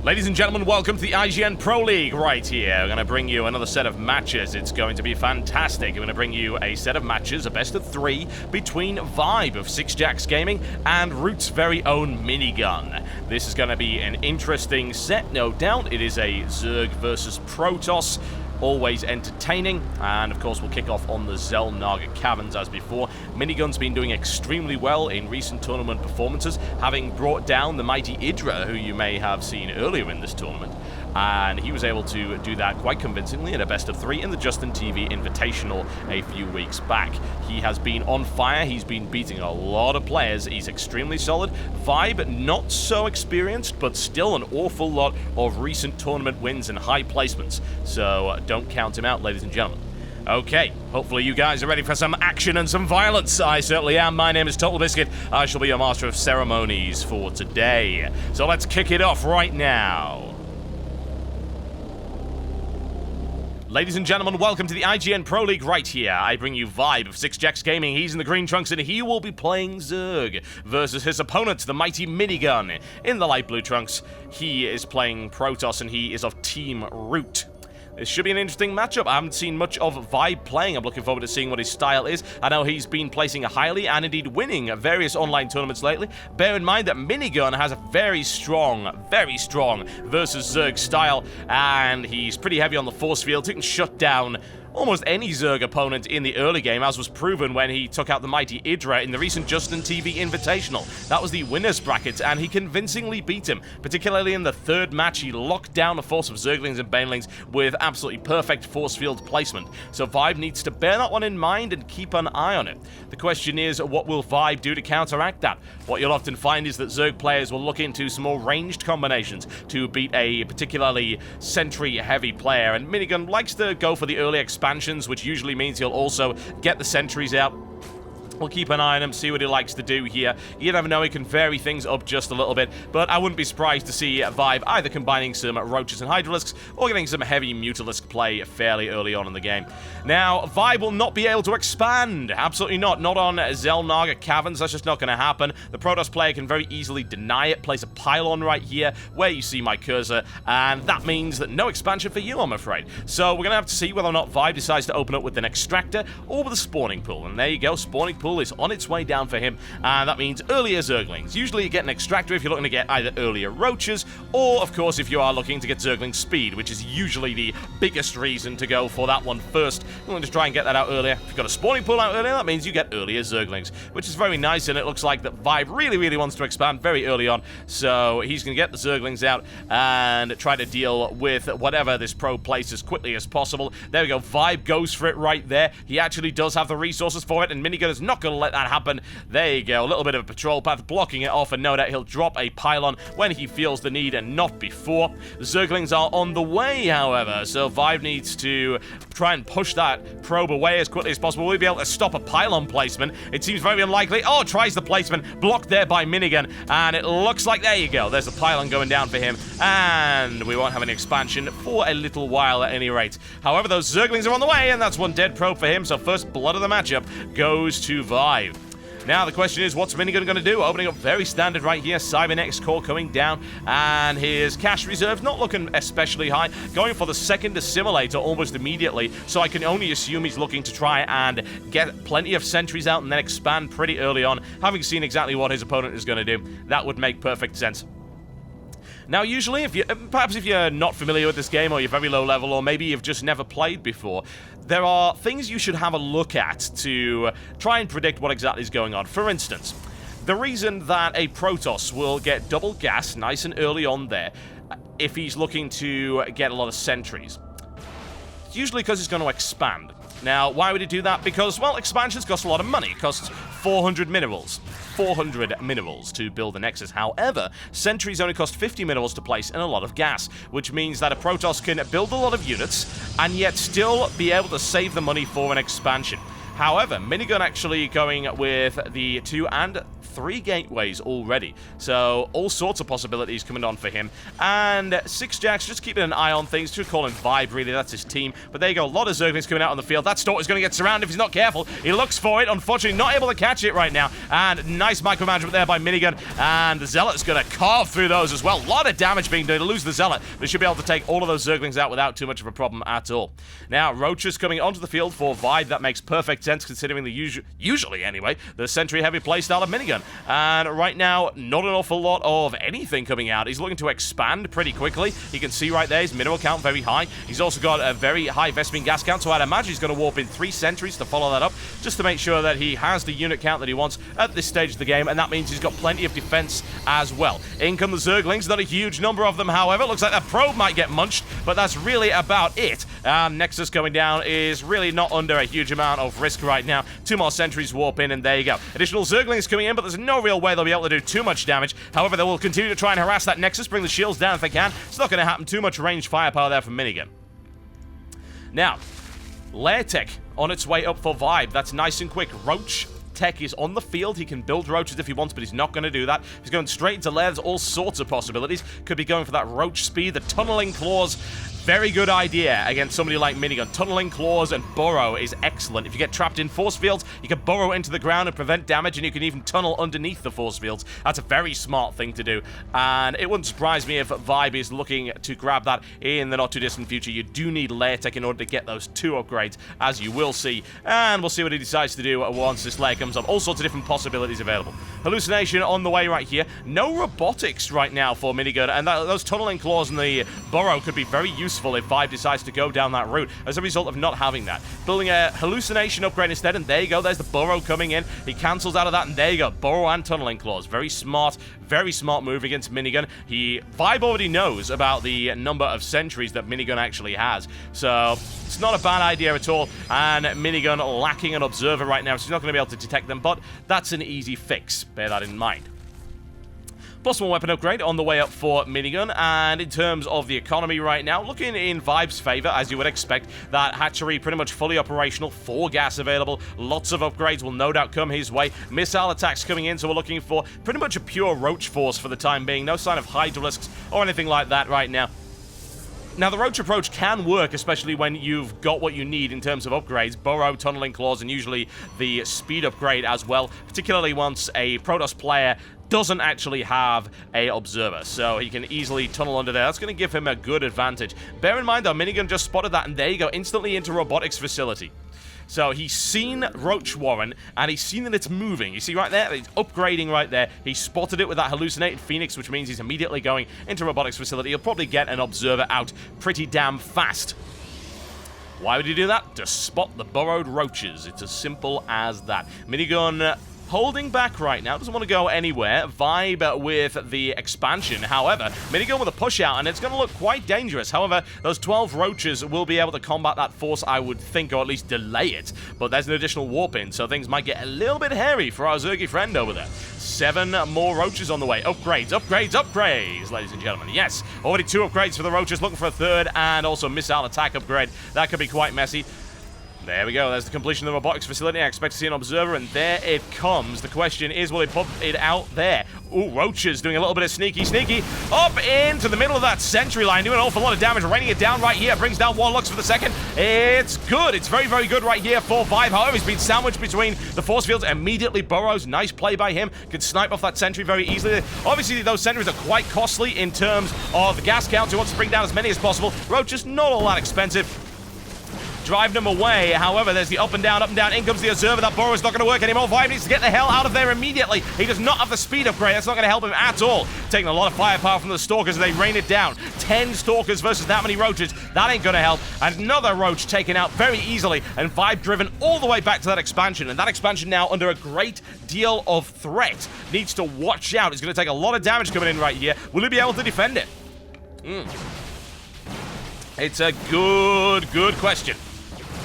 Ladies and gentlemen, welcome to the IGN Proleague right here. We're going to bring you another set of matches. It's going to be fantastic. We're going to bring you a set of matches, a best of 3, between Vibe of Six Jacks Gaming and Root's very own Minigun. This is going to be an interesting set, no doubt. It is a Zerg versus Protoss. Always entertaining, and of course we'll kick off on the Zelnaga Caverns as before. Minigun's been doing extremely well in recent tournament performances, having brought down the mighty Idra, who you may have seen earlier in this tournament, and he was able to do that quite convincingly in a best of 3 in the Justin TV Invitational a few weeks back. He has been on fire, he's been beating a lot of players, he's extremely solid. Vibe, not so experienced, but still an awful lot of recent tournament wins and high placements, so don't count him out, ladies and gentlemen. Okay, hopefully you guys are ready for some action and some violence. I certainly am. My name is Totalbiscuit. I shall be your master of ceremonies for today. So let's kick it off right now. Ladies and gentlemen, welcome to the IGN Proleague right here. I bring you Vibe of Six Jacks Gaming. He's in the green trunks and he will be playing Zerg versus his opponent, the mighty Minigun. In the light blue trunks, he is playing Protoss and he is of Team Root. This should be an interesting matchup. I haven't seen much of Vibe playing. I'm looking forward to seeing what his style is. I know he's been placing highly and indeed winning various online tournaments lately. Bear in mind that Minigun has a very strong versus Zerg style, and he's pretty heavy on the force field. He can shut down almost any Zerg opponent in the early game, as was proven when he took out the mighty Idra in the recent Justin TV Invitational. That was the winner's bracket, and he convincingly beat him. Particularly in the third match, he locked down a force of Zerglings and Banelings with absolutely perfect force field placement. So Vibe needs to bear that one in mind and keep an eye on it. The question is, what will Vibe do to counteract that? What you'll often find is that Zerg players will look into some more ranged combinations to beat a particularly sentry-heavy player, and Minigun likes to go for the early expansions, which usually means he'll also get the sentries out. We'll keep an eye on him, see what he likes to do here. You never know, he can vary things up just a little bit, but I wouldn't be surprised to see Vibe either combining some Roaches and Hydralisks or getting some heavy Mutalisk play fairly early on in the game. Now, Vibe will not be able to expand. Absolutely not. Not on Zelnaga Caverns. That's just not going to happen. The Protoss player can very easily deny it, place a pylon right here where you see my cursor, and that means that no expansion for you, I'm afraid. So we're going to have to see whether or not Vibe decides to open up with an Extractor or with a Spawning Pool. And there you go, Spawning Pool is on its way down for him, and that means earlier Zerglings. Usually you get an Extractor if you're looking to get either earlier Roaches, or of course if you are looking to get Zergling speed, which is usually the biggest reason to go for that one first. You want to try and get that out earlier. If you've got a Spawning Pool out earlier, that means you get earlier Zerglings, which is very nice, and it looks like that Vibe really wants to expand very early on, so he's going to get the Zerglings out and try to deal with whatever this pro plays as quickly as possible. There we go, Vibe goes for it right there. He actually does have the resources for it, and Minigun is not going to let that happen. There you go, a little bit of a patrol path blocking it off, and no doubt he'll drop a pylon when he feels the need and not before. The Zerglings are on the way, however, so Vibe needs to try and push that probe away as quickly as possible. Will he be able to stop a pylon placement? It seems very unlikely. Oh, tries the placement, blocked there by Minigun, and it looks like, there you go, there's a pylon going down for him, and we won't have an expansion for a little while at any rate. However, those Zerglings are on the way, and that's one dead probe for him, so first blood of the matchup goes to Vibe. Now, the question is, what's Minigun going to do? Opening up very standard right here. Cybernex core coming down, and his cash reserve not looking especially high. Going for the second assimilator almost immediately, so I can only assume he's looking to try and get plenty of sentries out and then expand pretty early on. Having seen exactly what his opponent is going to do, that would make perfect sense. Now, usually, perhaps if you're not familiar with this game, or you're very low level, or maybe you've just never played before, there are things you should have a look at to try and predict what exactly is going on. For instance, the reason that a Protoss will get double gas nice and early on there, if he's looking to get a lot of sentries, it's usually because he's going to expand. Now, why would he do that? Because, well, expansions cost a lot of money. It costs 400 minerals. 400 minerals to build a Nexus. However, sentries only cost 50 minerals to place and a lot of gas, which means that a Protoss can build a lot of units and yet still be able to save the money for an expansion. However, Minigun actually going with the 2 and 3 gateways already. So all sorts of possibilities coming on for him. And 6 Jacks just keeping an eye on things. Just call him Vibe, really. That's his team. But there you go. A lot of Zerglings coming out on the field. That Stork is going to get surrounded if he's not careful. He looks for it. Unfortunately, not able to catch it right now. And nice micromanagement there by Minigun. And the Zealot's going to carve through those as well. A lot of damage being done to lose the Zealot. But he should be able to take all of those Zerglings out without too much of a problem at all. Now, Roaches coming onto the field for Vibe. That makes perfect sense considering the usually anyway, the sentry-heavy playstyle of Minigun. And right now, not an awful lot of anything coming out. He's looking to expand pretty quickly. You can see right there his mineral count very high. He's also got a very high Vespene gas count, so I'd imagine he's going to warp in 3 sentries to follow that up, just to make sure that he has the unit count that he wants at this stage of the game, and that means he's got plenty of defense as well. In come the Zerglings, not a huge number of them, however. Looks like that probe might get munched, but that's really about it. Nexus going down is really not under a huge amount of risk right now. 2 more sentries warp in, and there you go. Additional Zerglings coming in, but there's no real way they'll be able to do too much damage. However, they will continue to try and harass that Nexus, bring the shields down if they can. It's not going to happen. Too much ranged firepower there from Minigun. Now, Lair Tech on its way up for Vibe. That's nice and quick. Roach Tech is on the field. He can build roaches if he wants, but he's not going to do that. He's going straight into Lair. There's all sorts of possibilities. Could be going for that roach speed. The tunneling claws, very good idea against somebody like Minigun. Tunneling claws and burrow is excellent. If you get trapped in force fields, you can burrow into the ground and prevent damage, and you can even tunnel underneath the force fields. That's a very smart thing to do, and it wouldn't surprise me if Vibe is looking to grab that in the not-too-distant future. You do need Lair Tech in order to get those 2 upgrades, as you will see, and we'll see what he decides to do once this Lair comes up. All sorts of different possibilities available. Hallucination on the way right here. No robotics right now for Minigun, and those tunneling claws and the burrow could be very useful if Vibe decides to go down that route as a result of not having that. Building a hallucination upgrade instead, and there you go. There's the burrow coming in. He cancels out of that, and there you go. Burrow and tunneling claws. Very smart move against Minigun. Vibe already knows about the number of sentries that Minigun actually has, so it's not a bad idea at all. And Minigun lacking an observer right now, so he's not going to be able to detect them, but that's an easy fix. Bear that in mind. Plus 1 weapon upgrade on the way up for Minigun, and in terms of the economy right now, looking in Vibe's favor, as you would expect. That hatchery pretty much fully operational, 4 gas available, lots of upgrades will no doubt come his way. Missile attacks coming in, so we're looking for pretty much a pure roach force for the time being. No sign of hydralisks or anything like that right now. Now, the roach approach can work, especially when you've got what you need in terms of upgrades. Burrow, tunneling claws, and usually the speed upgrade as well, particularly once a Protoss player doesn't actually have a observer, so he can easily tunnel under there. That's going to give him a good advantage. Bear in mind, though, Minigun just spotted that, and there you go, instantly into robotics facility. So he's seen Roach Warren, and he's seen that it's moving. You see right there? It's upgrading right there. He spotted it with that hallucinated Phoenix, which means he's immediately going into robotics facility. He'll probably get an observer out pretty damn fast. Why would he do that? To spot the burrowed roaches. It's as simple as that. Minigun holding back right now, doesn't want to go anywhere. Vibe with the expansion. However, Minigun with a push out, and it's going to look quite dangerous. However, those 12 roaches will be able to combat that force, I would think, or at least delay it. But there's an additional warp in, so things might get a little bit hairy for our Zergy friend over there. 7 more roaches on the way. Upgrades, upgrades, upgrades, ladies and gentlemen. Yes, already 2 upgrades for the roaches, looking for a 3rd, and also missile attack upgrade. That could be quite messy. There we go. There's the completion of the robotics facility. I expect to see an observer, and there it comes. The question is, will it put it out there? Ooh, roaches doing a little bit of sneaky up into the middle of that sentry line, doing an awful lot of damage, raining it down right here. Brings down Warlocks for the second. It's good. It's very, very good right here for Vibe. However, he's been sandwiched between the force fields. Immediately burrows. Nice play by him. Could snipe off that sentry very easily. Obviously, those sentries are quite costly in terms of the gas count. He wants to bring down as many as possible. Roaches, not all that expensive. Driving them away. However, there's the up and down. In comes the observer. That burrow is not going to work anymore. Vibe needs to get the hell out of there immediately. He does not have the speed upgrade. That's not going to help him at all. Taking a lot of firepower from the Stalkers as they rain it down. 10 Stalkers versus that many roaches. That ain't going to help. And another roach taken out very easily. And Vibe driven all the way back to that expansion. And that expansion now under a great deal of threat. Needs to watch out. It's going to take a lot of damage coming in right here. Will he be able to defend it? It's a good question.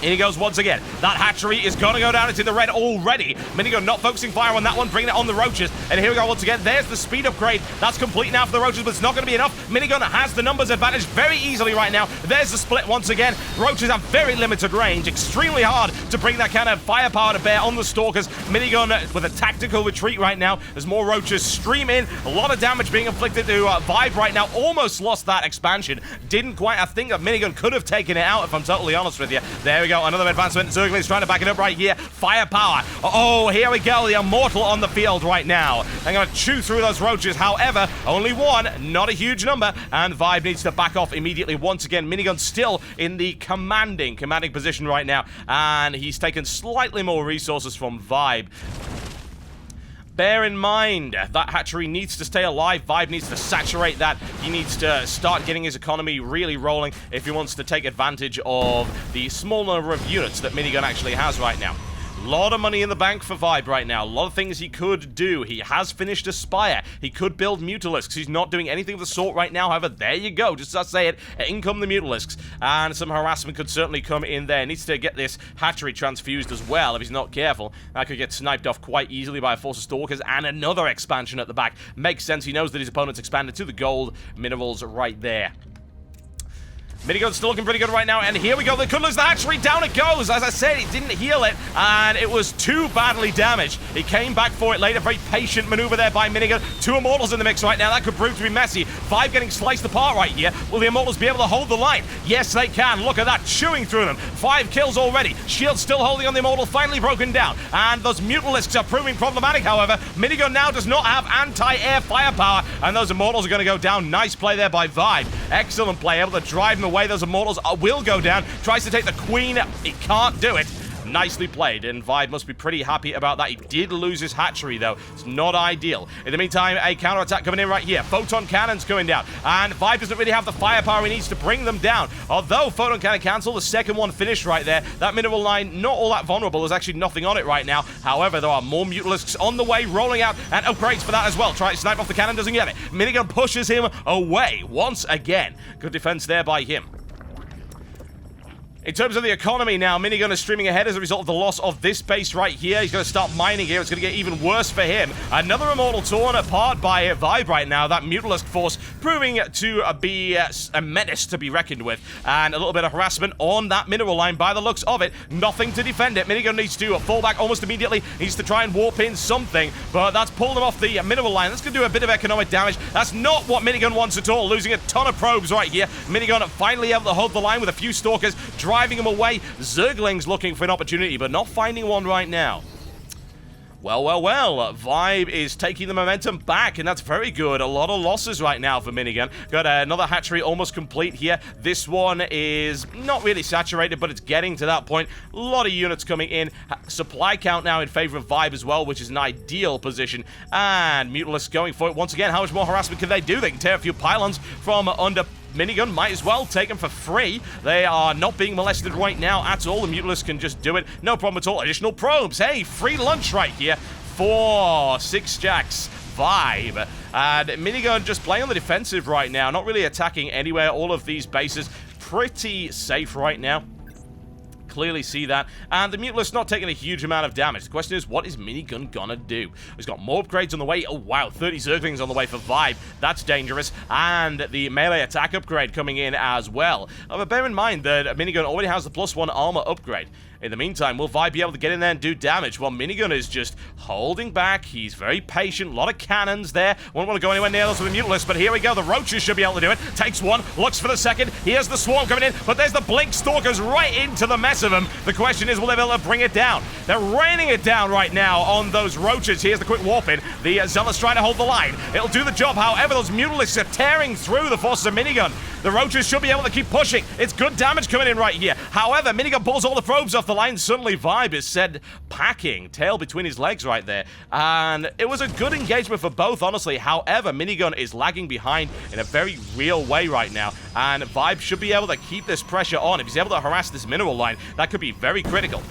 Here he goes once again. That hatchery is going to go down into the red already. Minigun not focusing fire on that one, bringing it on the roaches. And here we go once again. There's the speed upgrade. That's complete now for the roaches, but it's not going to be enough. Minigun has the numbers advantage very easily right now. There's the split once again. Roaches have very limited range. Extremely hard to bring that kind of firepower to bear on the stalkers. Minigun with a tactical retreat right now as more roaches stream in. A lot of damage being inflicted to Vibe right now. Almost lost that expansion. Didn't quite. I think that Minigun could have taken it out, if I'm totally honest with you. There we go. Another advancement. Zergling's trying to back it up right here. Firepower. Oh, here we go. The Immortal on the field right now. They're going to chew through those roaches. However, only one. Not a huge number. And Vibe needs to back off immediately once again. Minigun still in the commanding position right now. And he's taken slightly more resources from Vibe. Bear in mind, that hatchery needs to stay alive. Vibe needs to saturate that. He needs to start getting his economy really rolling if he wants to take advantage of the small number of units that Minigun actually has right now. A lot of money in the bank for Vibe right now. A lot of things he could do. He has finished a Spire. He could build Mutalisks. He's not doing anything of the sort right now. However, there you go. Just as I say it, in come the Mutalisks. And some harassment could certainly come in there. Needs to get this hatchery transfused as well if he's not careful. That could get sniped off quite easily by a force of Stalkers and another expansion at the back. Makes sense. He knows that his opponent's expanded to the gold minerals right there. Minigun's still looking pretty good right now, and here we go. They could lose the hatchery. Down it goes. As I said, he didn't heal it, and it was too badly damaged. He came back for it later. Very patient maneuver there by Minigun. Two Immortals in the mix right now. That could prove to be messy. Vibe getting sliced apart right here. Will the Immortals be able to hold the line? Yes, they can. Look at that. Chewing through them. 5 kills already. Shield still holding on the Immortal. Finally broken down. And those Mutalisks are proving problematic, however. Minigun now does not have anti-air firepower, and those Immortals are going to go down. Nice play there by Vibe. Excellent play. Able to drive them away. Those Immortals will go down. Tries to take the Queen. He can't do it. Nicely played, and Vibe must be pretty happy about that. He did lose his hatchery, though. It's not ideal. In the meantime, a counterattack coming in right here. Photon cannons going down, and Vibe doesn't really have the firepower he needs to bring them down. Although Photon cannon cancel, the second one finished right there. That mineral line, not all that vulnerable. There's actually nothing on it right now. However, there are more Mutalisks on the way, rolling out, and upgrades for that as well. Try to snipe off the cannon, doesn't get it. Minigun pushes him away once again. Good defense there by him. In terms of the economy now, Minigun is streaming ahead as a result of the loss of this base right here. He's going to start mining here. It's going to get even worse for him. Another Immortal torn apart by Vibe right now. That Mutalisk force proving to be a menace to be reckoned with. And a little bit of harassment on that mineral line by the looks of it. Nothing to defend it. Minigun needs to fall back almost immediately. Needs to try and warp in something. But that's pulled him off the mineral line. That's going to do a bit of economic damage. That's not what Minigun wants at all. Losing a ton of probes right here. Minigun finally able to hold the line with a few Stalkers. Driving him away. Zergling's looking for an opportunity, but not finding one right now. Well. Vibe is taking the momentum back, and that's very good. A lot of losses right now for Minigun. Got another hatchery almost complete here. This one is not really saturated, but it's getting to that point. A lot of units coming in. Supply count now in favor of Vibe as well, which is an ideal position. And Mutalisk going for it once again. How much more harassment can they do? They can tear a few pylons from under Minigun. Might as well take them for free. They are not being molested right now at all. The Mutalisk can just do it. No problem at all. Additional probes. Hey, free lunch right here for 6 jacks. Vibe. And Minigun just playing on the defensive right now. Not really attacking anywhere. All of these bases pretty safe right now. Clearly see that. And the Mutalisk not taking a huge amount of damage. The question is, what is Minigun gonna do? He's got more upgrades on the way. Oh, wow. 30 Zerglings on the way for Vibe. That's dangerous. And the melee attack upgrade coming in as well. But bear in mind that Minigun already has the +1 armor upgrade. In the meantime, will Vibe be able to get in there and do damage? Well, Minigun is just holding back. He's very patient. A lot of cannons there. Won't want to go anywhere near those with the Mutalisk, but here we go. The Roaches should be able to do it. Takes one, looks for the second. Here's the Swarm coming in, but there's the Blink Stalkers right into the mess of them. The question is, will they be able to bring it down? They're raining it down right now on those Roaches. Here's the quick warp in. The Zealous trying to hold the line. It'll do the job. However, those Mutalisks are tearing through the forces of Minigun. The Roaches should be able to keep pushing. It's good damage coming in right here. However, Minigun pulls all the probes off the line. Suddenly, Vibe is said packing, tail between his legs right there. And it was a good engagement for both, honestly. However, Minigun is lagging behind in a very real way right now. And Vibe should be able to keep this pressure on. If he's able to harass this mineral line, that could be very critical.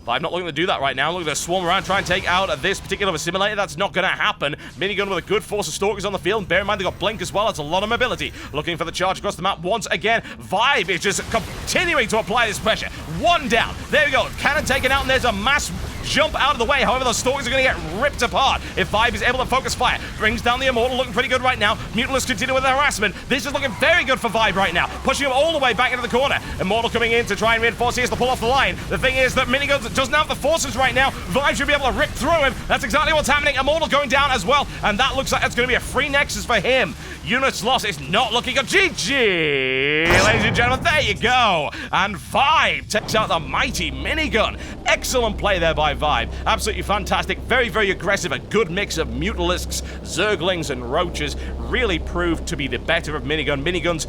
Vibe not looking to do that right now. Looking to swarm around, try and take out this particular assimilator. That's not going to happen. Minigun with a good force of stalkers on the field. Bear in mind, they got blink as well. That's a lot of mobility. Looking for the charge across the map once again. Vibe is just continuing to apply this pressure. One down. There we go. Cannon taken out, and there's a mass jump out of the way. However, those stalkers are going to get ripped apart if Vibe is able to focus fire. Brings down the Immortal, looking pretty good right now. Mutalists continue with the harassment. This is looking very good for Vibe right now. Pushing him all the way back into the corner. Immortal coming in to try and reinforce. He has to pull off the line. The thing is that Minigun doesn't have the forces right now. Vibe should be able to rip through him. That's exactly what's happening. Immortal going down as well, and that looks like it's going to be a free Nexus for him. Units lost. It's not looking good. GG! Ladies and gentlemen, there you go. And Vibe takes out the mighty Minigun. Excellent play there by Vibe. Absolutely fantastic. Very, very aggressive. A good mix of Mutalisks, Zerglings, and Roaches. Really proved to be the better of Minigun. Minigun's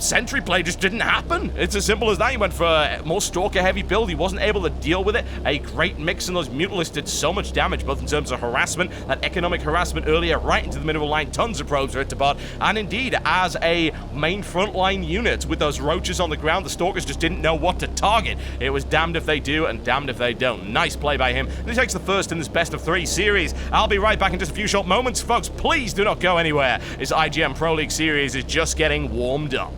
sentry play just didn't happen. It's as simple as that. He went for a more stalker-heavy build. He wasn't able to deal with it. A great mix, and those Mutalisks did so much damage, both in terms of harassment, that economic harassment earlier, right into the middle line. Tons of probes ripped apart, and indeed, as a main frontline unit with those Roaches on the ground, the Stalkers just didn't know what to target. It was damned if they do and damned if they don't. Nice play by him. And he takes the first in this best-of-3 series. I'll be right back in just a few short moments, folks. Please do not go anywhere. This IGN Pro League series is just getting warmed up.